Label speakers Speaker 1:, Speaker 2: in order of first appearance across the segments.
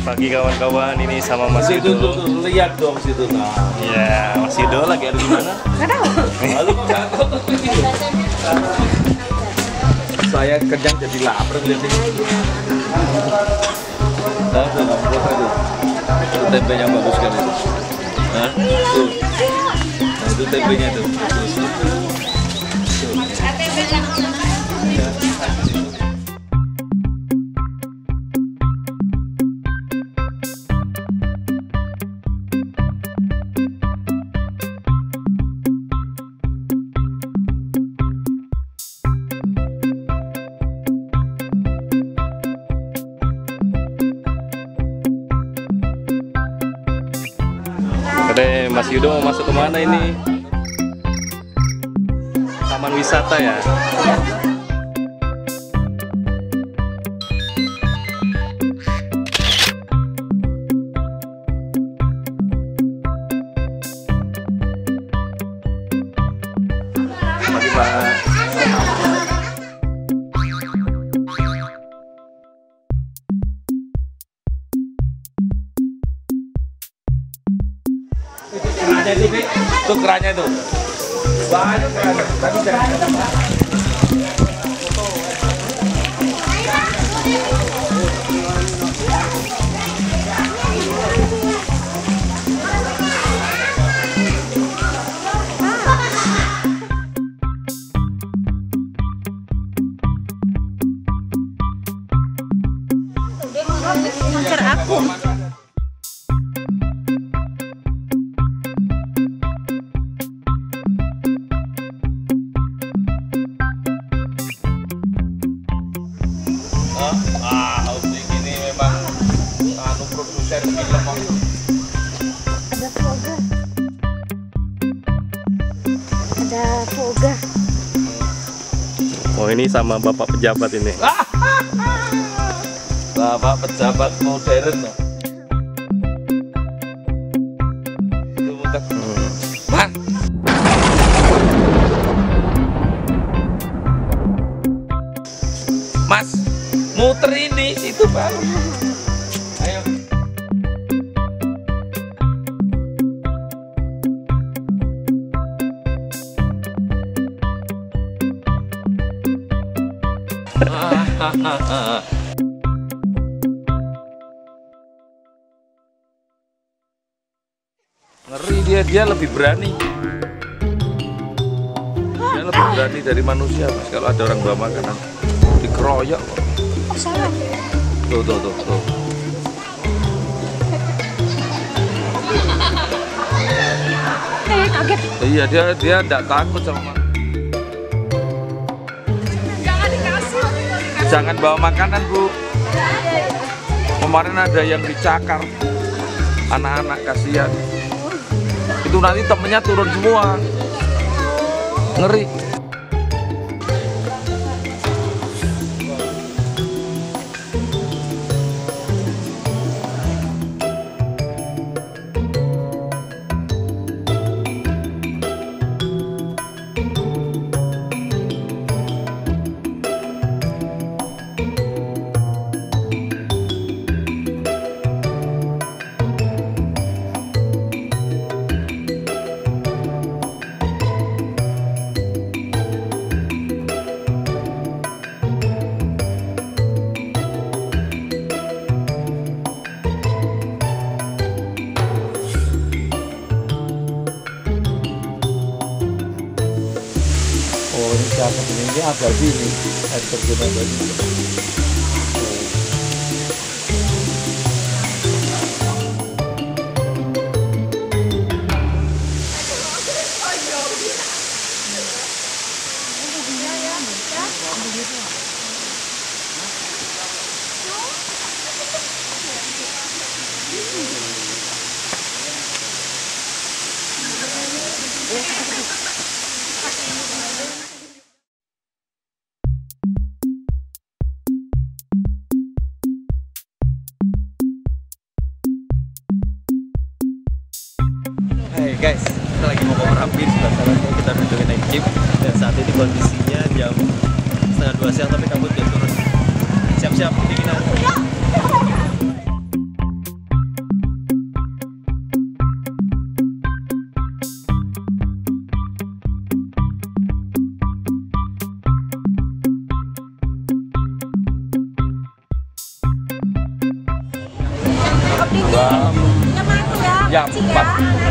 Speaker 1: Pagi kawan-kawan, ini sama Mas Yudo.
Speaker 2: Lihat dong situ. Nah.
Speaker 1: Iya, Mas Yudo lagi ada di mana?
Speaker 3: Nggak tahu.
Speaker 2: Saya kenyang jadi lapar lihat ini. Nah, itu tempe yang bagus kan itu. Nah, tuh. Nah, itu tempenya tuh.
Speaker 1: Oke, Mas Yudo mau masuk kemana ini? Taman wisata ya? Pagi Pak.
Speaker 2: Tuh kerannya itu. Banyak kerannya. Tadi
Speaker 3: aku.
Speaker 2: ini memang produsen film.
Speaker 3: Ada Tlogo. Ada Tlogo.
Speaker 1: Oh, ini sama Bapak pejabat ini.
Speaker 2: Bapak pejabat modern. Mas. Mas, muter ini situ baru. Ayo. Ngeri dia lebih berani. Dia lebih berani dari manusia, Mas. Kalau ada orang bawa makanan dikeroyok.
Speaker 3: Oh, salah.
Speaker 2: Tuh.
Speaker 3: Kaget.
Speaker 2: Iya, dia enggak takut sama.
Speaker 3: Jangan dikasih.
Speaker 2: Jangan bawa makanan, Bu. Kemarin ada yang dicakar. Anak-anak kasihan. Itu nanti temennya turun semua. Ngeri. Ini ada sini, air terjun ada sini.
Speaker 4: Oke guys, kita lagi mau ke Merapi. Sebelah sana kita udah naik jeep. Dan saat ini kondisinya jam 1:30 siang, tapi kabut udah turun. Siap-siap kedinginan.
Speaker 2: Jam 4.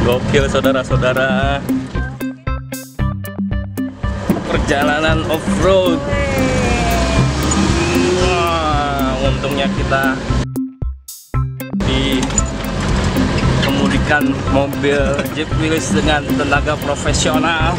Speaker 1: Gokil saudara-saudara.
Speaker 2: perjalanan off-road. Wah, untungnya kita dikemudikan mobil Jeep Willis dengan tenaga profesional.